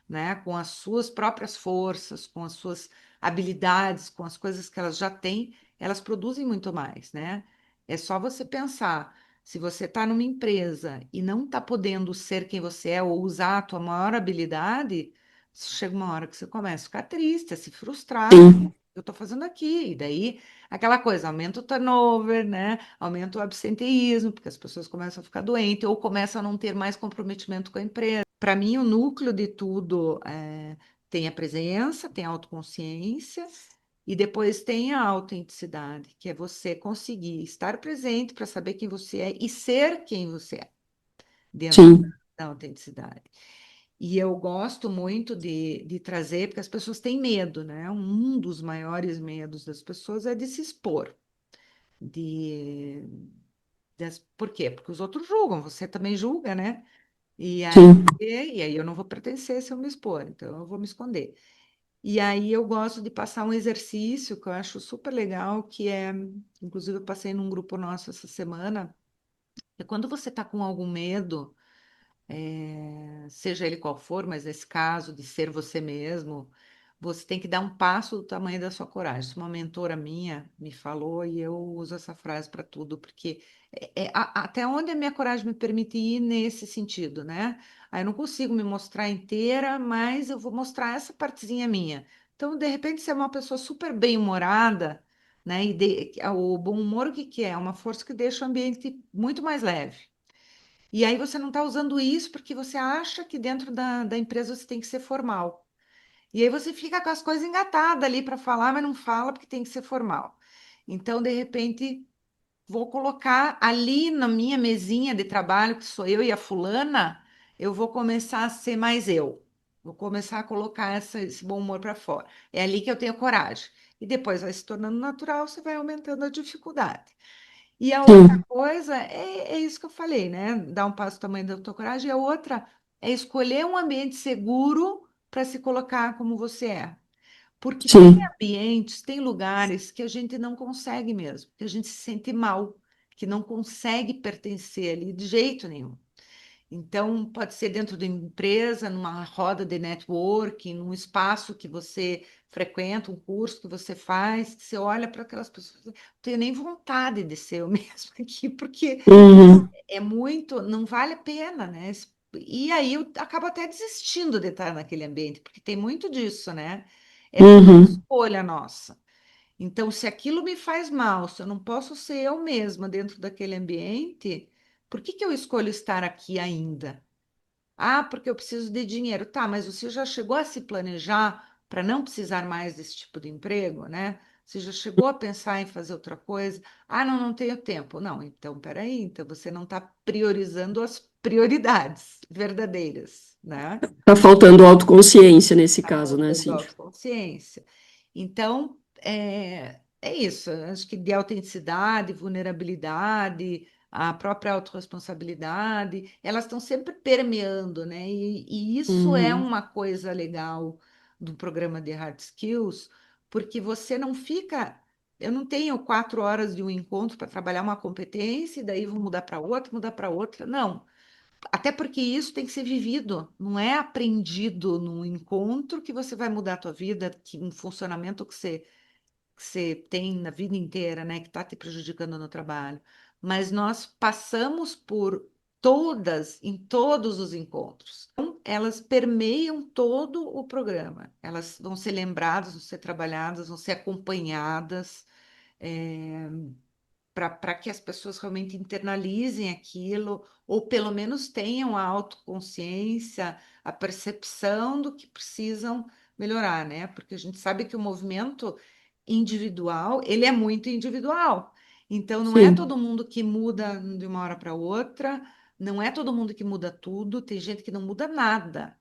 né, com as suas próprias forças, com as suas habilidades, com as coisas que elas já têm, elas produzem muito mais, né? É só você pensar, se você está numa empresa e não está podendo ser quem você é ou usar a tua maior habilidade, chega uma hora que você começa a ficar triste, a se frustrar. Sim, Eu estou fazendo aqui, e daí aquela coisa, aumenta o turnover, né? Aumenta o absenteísmo, porque as pessoas começam a ficar doentes ou começam a não ter mais comprometimento com a empresa. Para mim, o núcleo de tudo tem a presença, tem a autoconsciência e depois tem a autenticidade, que é você conseguir estar presente para saber quem você é e ser quem você é dentro sim, da autenticidade. E eu gosto muito de trazer, porque as pessoas têm medo, né? Um dos maiores medos das pessoas é de se expor. De, por quê? Porque os outros julgam, você também julga, né? sim, E aí eu não vou pertencer se eu me expor, então eu vou me esconder. E aí eu gosto de passar um exercício que eu acho super legal, que é, inclusive eu passei num grupo nosso essa semana, é quando você está com algum medo, seja ele qual for, mas nesse caso de ser você mesmo, você tem que dar um passo do tamanho da sua coragem. Isso uma mentora minha me falou e eu uso essa frase para tudo, porque até onde a minha coragem me permite ir nesse sentido, né? Aí eu não consigo me mostrar inteira, mas eu vou mostrar essa partezinha minha. Então, de repente, você é uma pessoa super bem-humorada, né? O bom humor, o que que é? É uma força que deixa o ambiente muito mais leve. E aí você não está usando isso porque você acha que dentro da empresa você tem que ser formal. E aí você fica com as coisas engatadas ali para falar, mas não fala porque tem que ser formal. Então, de repente, vou colocar ali na minha mesinha de trabalho, que sou eu e a fulana, eu vou começar a ser mais eu. Vou começar a colocar esse bom humor para fora. É ali que eu tenho coragem. E depois vai se tornando natural, você vai aumentando a dificuldade. E a outra sim, coisa é isso que eu falei, né? Dar um passo do tamanho da tua coragem. E a outra é escolher um ambiente seguro para se colocar como você é. Porque tem sim, ambientes, tem lugares que a gente não consegue mesmo, que a gente se sente mal. que não consegue pertencer ali de jeito nenhum. Então, pode ser dentro da empresa, numa roda de networking, num espaço que você frequenta, um curso que você faz, que você olha para aquelas pessoas, não tenho nem vontade de ser eu mesma aqui, porque Uhum, é muito, não vale a pena, né? E aí eu acabo até desistindo de estar naquele ambiente, porque tem muito disso, né? É tudo uhum, escolha nossa. Então, se aquilo me faz mal, se eu não posso ser eu mesma dentro daquele ambiente, por que que eu escolho estar aqui ainda? Ah, porque eu preciso de dinheiro. Tá, mas você já chegou a se planejar para não precisar mais desse tipo de emprego, né? Você já chegou a pensar em fazer outra coisa? Ah, não, não tenho tempo. Não, então peraí, então você não está priorizando as prioridades verdadeiras, né? tá faltando autoconsciência nesse Está caso, né, faltando Cíntia? autoconsciência. Então, é isso. Eu acho que de autenticidade, vulnerabilidade, a própria autorresponsabilidade, elas estão sempre permeando, né? E isso é Uhum, uma coisa legal do programa de Hard Skills, porque você não fica. Eu não tenho 4 horas de um encontro para trabalhar uma competência, e daí vou mudar para outra, mudar para outra. Não. Até porque isso tem que ser vivido, não é aprendido num encontro que você vai mudar a tua vida, que um funcionamento que você tem na vida inteira, né, que está te prejudicando no trabalho. Mas nós passamos por todas, em todos os encontros. Então, elas permeiam todo o programa. Elas vão ser lembradas, vão ser trabalhadas, vão ser acompanhadas. eh, para que as pessoas realmente internalizem aquilo, ou pelo menos tenham a autoconsciência, a percepção do que precisam melhorar, né? Porque a gente sabe que o movimento individual, ele é muito individual. Então, não é sim. todo mundo que muda de uma hora para outra, não é todo mundo que muda tudo, tem gente que não muda nada,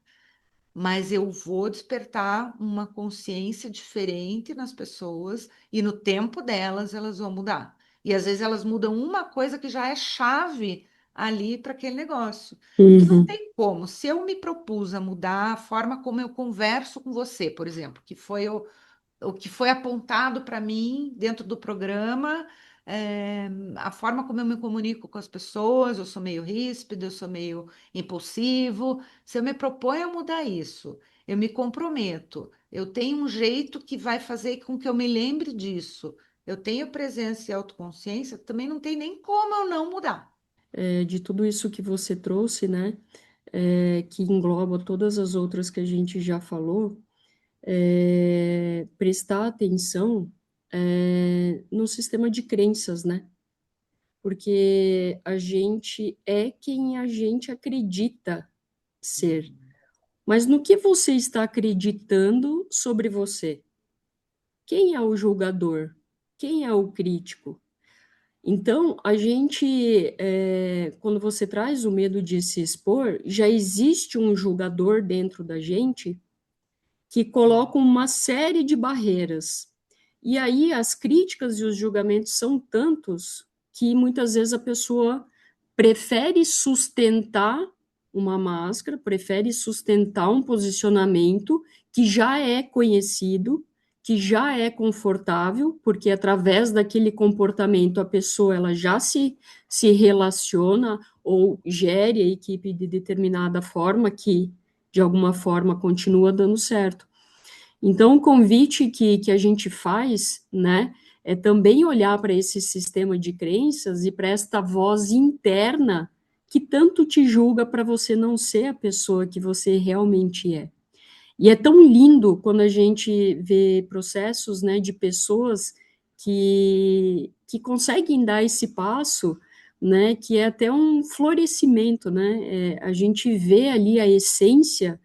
mas eu vou despertar uma consciência diferente nas pessoas e no tempo delas elas vão mudar. E às vezes elas mudam uma coisa que já é chave ali para aquele negócio. Porque não Uhum. tem como. Se eu me propus a mudar a forma como eu converso com você, por exemplo, que foi o que foi apontado para mim dentro do programa, a forma como eu me comunico com as pessoas, eu sou meio ríspido, eu sou meio impulsivo. Se eu me proponho a mudar isso, eu me comprometo, eu tenho um jeito que vai fazer com que eu me lembre disso. Eu tenho presença e autoconsciência, também não tem nem como eu não mudar. De tudo isso que você trouxe, né, que engloba todas as outras que a gente já falou, prestar atenção no sistema de crenças, né? Porque a gente é quem a gente acredita ser. Mas no que você está acreditando sobre você? Quem é o julgador? Quem é o crítico? Então, a gente, quando você traz o medo de se expor, já existe um julgador dentro da gente que coloca uma série de barreiras. E aí as críticas e os julgamentos são tantos que muitas vezes a pessoa prefere sustentar uma máscara, prefere sustentar um posicionamento que já é conhecido, que já é confortável, porque através daquele comportamento a pessoa ela já se relaciona ou gere a equipe de determinada forma que de alguma forma continua dando certo. Então, o convite que a gente faz, né, é também olhar para esse sistema de crenças e para esta voz interna que tanto te julga para você não ser a pessoa que você realmente é. E é tão lindo quando a gente vê processos, né, de pessoas que conseguem dar esse passo, né, que é até um florescimento, né, a gente vê ali a essência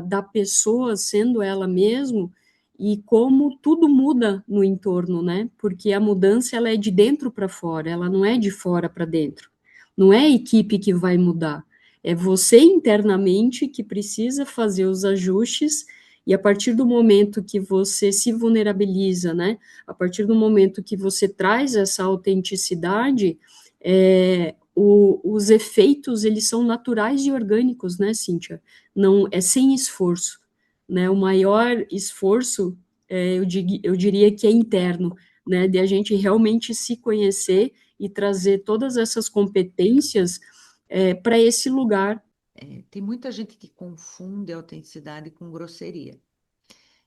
da pessoa sendo ela mesma e como tudo muda no entorno, né, porque a mudança ela é de dentro para fora, ela não é de fora para dentro, não é a equipe que vai mudar, é você internamente que precisa fazer os ajustes, e a partir do momento que você se vulnerabiliza, né? A partir do momento que você traz essa autenticidade, os efeitos eles são naturais e orgânicos, né, Cíntia? Não é sem esforço, né? O maior esforço, eu diria que é interno, né? De a gente realmente se conhecer e trazer todas essas competências para esse lugar. Tem muita gente que confunde autenticidade com grosseria.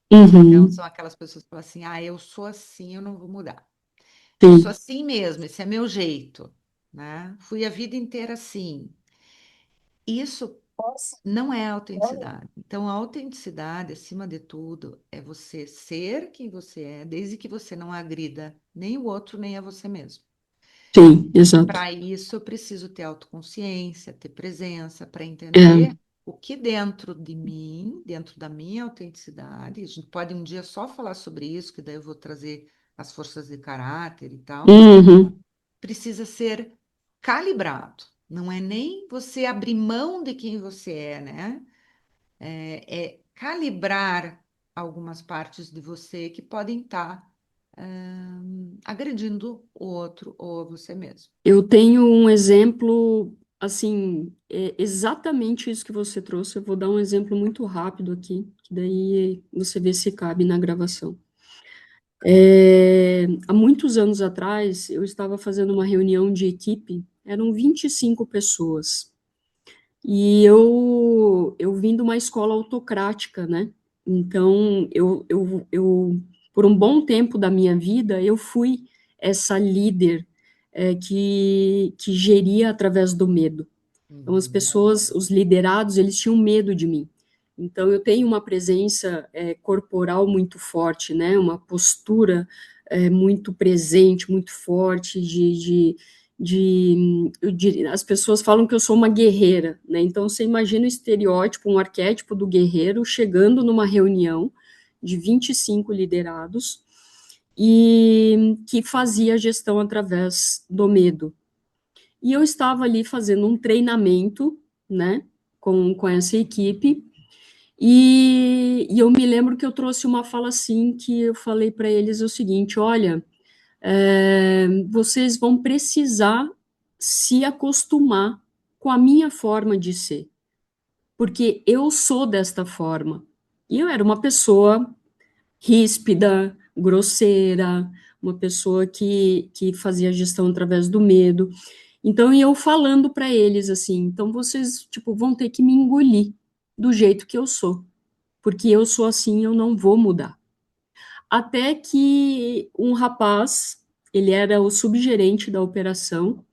Então, Uhum, são aquelas pessoas que falam assim: ah, eu sou assim, eu não vou mudar. Eu sou sim, assim mesmo, esse é meu jeito, né? Fui a vida inteira assim. Isso não é autenticidade. Então, a autenticidade, acima de tudo, é você ser quem você é, desde que você não agrida nem o outro, nem a você mesmo. sim, exato. Para isso, eu preciso ter autoconsciência, ter presença, para entender É, o que dentro de mim, dentro da minha autenticidade, a gente pode um dia só falar sobre isso, que daí eu vou trazer as forças de caráter e tal, uhum. precisa ser calibrado. Não é nem você abrir mão de quem você é, né? É calibrar algumas partes de você que podem estar agredindo o outro ou você mesmo. Eu tenho um exemplo, assim, exatamente isso que você trouxe. Eu vou dar um exemplo muito rápido aqui, que daí você vê se cabe na gravação. Há muitos anos atrás, eu estava fazendo uma reunião de equipe, eram 25 pessoas. E eu vim de uma escola autocrática, né? Então, por um bom tempo da minha vida, eu fui essa líder que geria através do medo. Então, as Uhum. pessoas, os liderados, eles tinham medo de mim. Então, eu tenho uma presença corporal muito forte, né? Uma postura muito presente, muito forte, as pessoas falam que eu sou uma guerreira, né? Então, você imagina o estereótipo, um arquétipo do guerreiro chegando numa reunião de 25 liderados e que fazia gestão através do medo. E eu estava ali fazendo um treinamento, né, com essa equipe, e eu me lembro que eu trouxe uma fala assim, que eu falei para eles o seguinte: olha, vocês vão precisar se acostumar com a minha forma de ser, porque eu sou desta forma. E eu era uma pessoa ríspida, grosseira, uma pessoa que fazia gestão através do medo. Então, e eu falando para eles assim, então vocês, tipo, vão ter que me engolir do jeito que eu sou, porque eu sou assim, eu não vou mudar. Até que um rapaz, ele era o subgerente da operação,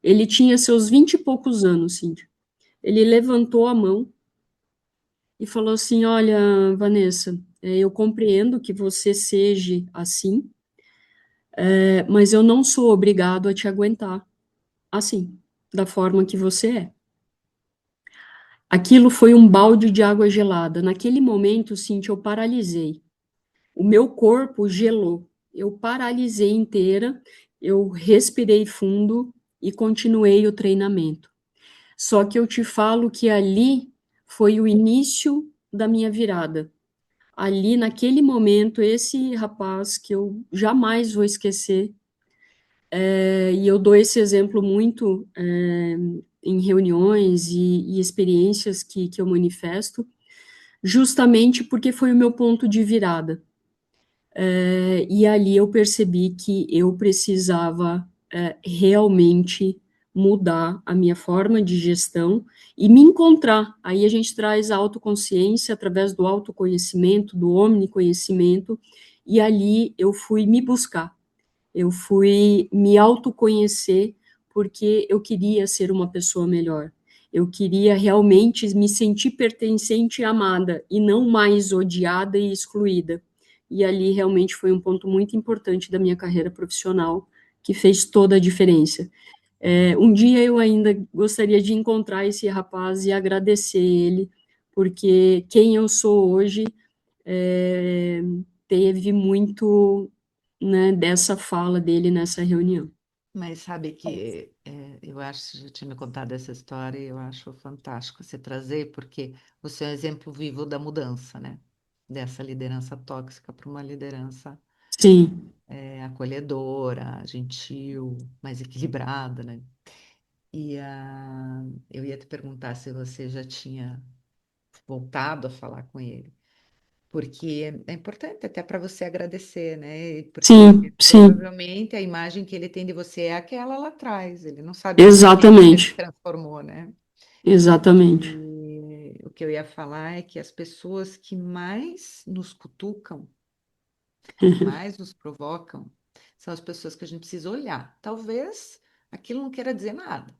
ele tinha seus 20 e poucos anos, Cíntia. Ele levantou a mão e falou assim: olha, Vanessa, eu compreendo que você seja assim, mas eu não sou obrigado a te aguentar assim, da forma que você é. Aquilo foi um balde de água gelada. Naquele momento, Cintia, eu paralisei. O meu corpo gelou. Eu paralisei inteira, eu respirei fundo e continuei o treinamento. Só que eu te falo que ali foi o início da minha virada. Ali, naquele momento, esse rapaz que eu jamais vou esquecer, e eu dou esse exemplo muito em reuniões e experiências que eu manifesto, justamente porque foi o meu ponto de virada. E ali eu percebi que eu precisava realmente mudar a minha forma de gestão e me encontrar. Aí a gente traz a autoconsciência através do autoconhecimento, do omniconhecimento, e ali eu fui me buscar. Eu fui me autoconhecer porque eu queria ser uma pessoa melhor. Eu queria realmente me sentir pertencente e amada, e não mais odiada e excluída. E ali realmente foi um ponto muito importante da minha carreira profissional, que fez toda a diferença. Um dia eu ainda gostaria de encontrar esse rapaz e agradecer ele, porque quem eu sou hoje é, teve muito, né, dessa fala dele nessa reunião. Mas sabe que eu acho que você já tinha me contado essa história e eu acho fantástico você trazer, porque você é um exemplo vivo da mudança, né? Dessa liderança tóxica para uma liderança Sim, acolhedora, gentil, mais equilibrada, né? E eu ia te perguntar se você já tinha voltado a falar com ele. porque é importante até para você agradecer, né? Porque Sim, sim, provavelmente a imagem que ele tem de você é aquela lá atrás, ele não sabe em quem você se exatamente, transformou, né? exatamente. E o que eu ia falar é que as pessoas que mais nos cutucam, que mais nos provocam, são as pessoas que a gente precisa olhar. Talvez aquilo não queira dizer nada,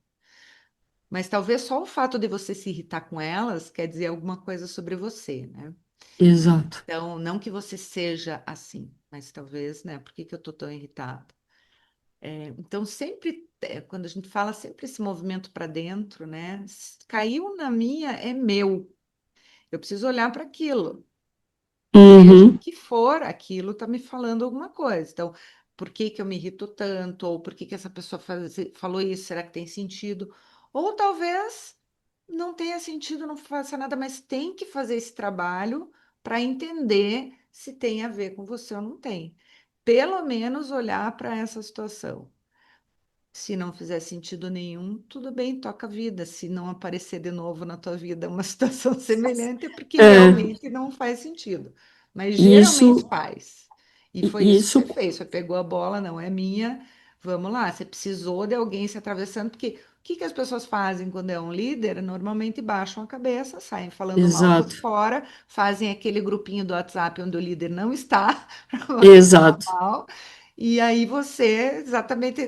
mas talvez só o fato de você se irritar com elas quer dizer alguma coisa sobre você, né? Exato, Então, não que você seja assim, mas talvez, né? Por que que eu tô tão irritada? Então, sempre, quando a gente fala sempre esse movimento para dentro, né? Caiu na minha, é meu. Eu preciso olhar para aquilo. Seja o uhum, que for, aquilo está me falando alguma coisa. Então, por que que eu me irrito tanto? Ou por que que essa pessoa falou isso? Será que tem sentido? Ou talvez não tenha sentido, não faça nada, mas tem que fazer esse trabalho para entender se tem a ver com você ou não tem. Pelo menos olhar para essa situação. Se não fizer sentido nenhum, tudo bem, toca a vida. Se não aparecer de novo na tua vida uma situação semelhante, é porque é, realmente não faz sentido. Mas geralmente isso, faz. E foi isso que isso, você fez. Você pegou a bola, não é minha. Vamos lá. Você precisou de alguém se atravessando, porque o que que as pessoas fazem quando é um líder? Normalmente baixam a cabeça, saem falando mal por exato, fora, fazem aquele grupinho do WhatsApp onde o líder não está, para falar exato, mal. E aí você, exatamente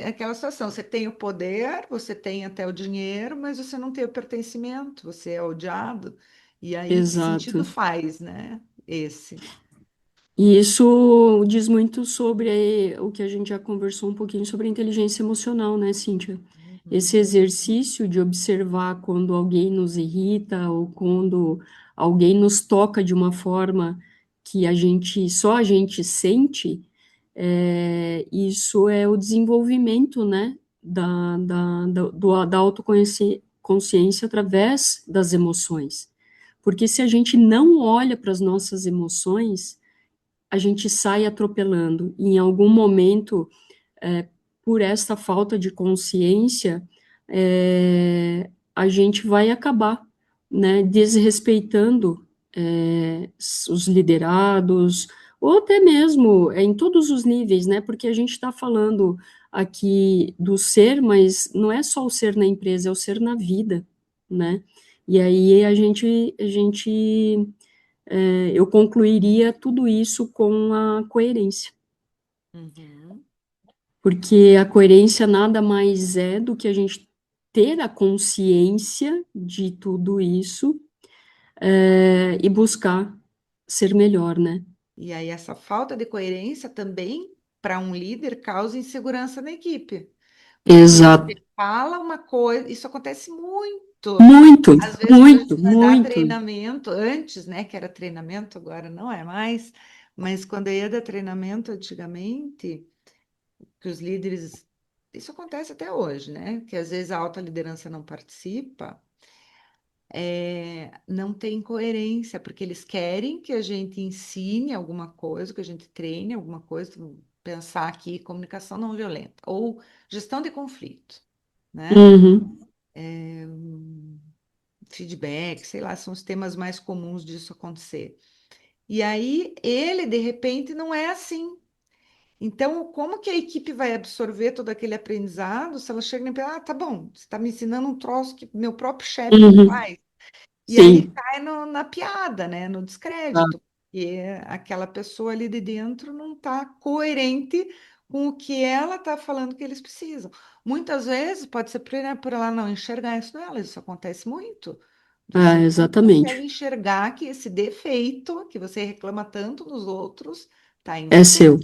aquela situação, você tem o poder, você tem até o dinheiro, mas você não tem o pertencimento, você é odiado. E aí que sentido exato. faz, né? Esse. E isso diz muito sobre o que a gente já conversou um pouquinho sobre a inteligência emocional, né, Cíntia? Esse Uhum, exercício de observar quando alguém nos irrita ou quando alguém nos toca de uma forma que só a gente sente, isso é o desenvolvimento, né, da autoconsciência consciência através das emoções. Porque se a gente não olha para as nossas emoções, a gente sai atropelando. E em algum momento, é, por esta falta de consciência, a gente vai acabar, né, desrespeitando os liderados, ou até mesmo em todos os níveis, né, porque a gente está falando aqui do ser, mas não é só o ser na empresa, é o ser na vida, né, e aí eu concluiria tudo isso com a coerência, uhum. porque a coerência nada mais é do que a gente ter a consciência de tudo isso, e buscar ser melhor, né? E aí essa falta de coerência também, para um líder, causa insegurança na equipe. Porque Exato. você fala uma coisa, isso acontece muito. Muito, Às vezes, quando a muito, gente vai dar muito. treinamento, antes, né, que era treinamento, agora não é mais, mas quando eu ia dar treinamento antigamente, que os líderes, isso acontece até hoje, né, que às vezes a alta liderança não participa, não tem coerência, porque eles querem que a gente ensine alguma coisa, que a gente treine alguma coisa, vamos pensar aqui, comunicação não violenta, ou gestão de conflito, né? Uhum, Feedback, sei lá, são os temas mais comuns disso acontecer. E aí, ele, de repente, não é assim. Então, como que a equipe vai absorver todo aquele aprendizado se ela chega e pensa, ah, tá bom, você está me ensinando um troço que meu próprio chefe não uhum, faz. E aí sim. cai na piada, né? No Ah, descrédito, porque aquela pessoa ali de dentro não está coerente com o que ela está falando que eles precisam. Muitas vezes pode ser por ela não enxergar isso nela, isso acontece muito. Você não consegue exatamente. enxergar que esse defeito que você reclama tanto nos outros está em É você, seu.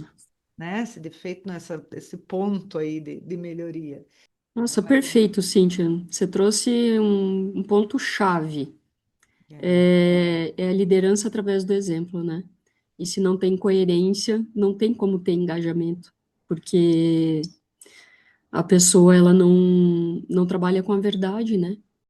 né? Esse defeito, esse ponto aí de melhoria. Nossa, perfeito, Cíntia. Você trouxe um ponto-chave. É. É a liderança através do exemplo, né? E se não tem coerência, não tem como ter engajamento, porque a pessoa ela não trabalha com a verdade, né?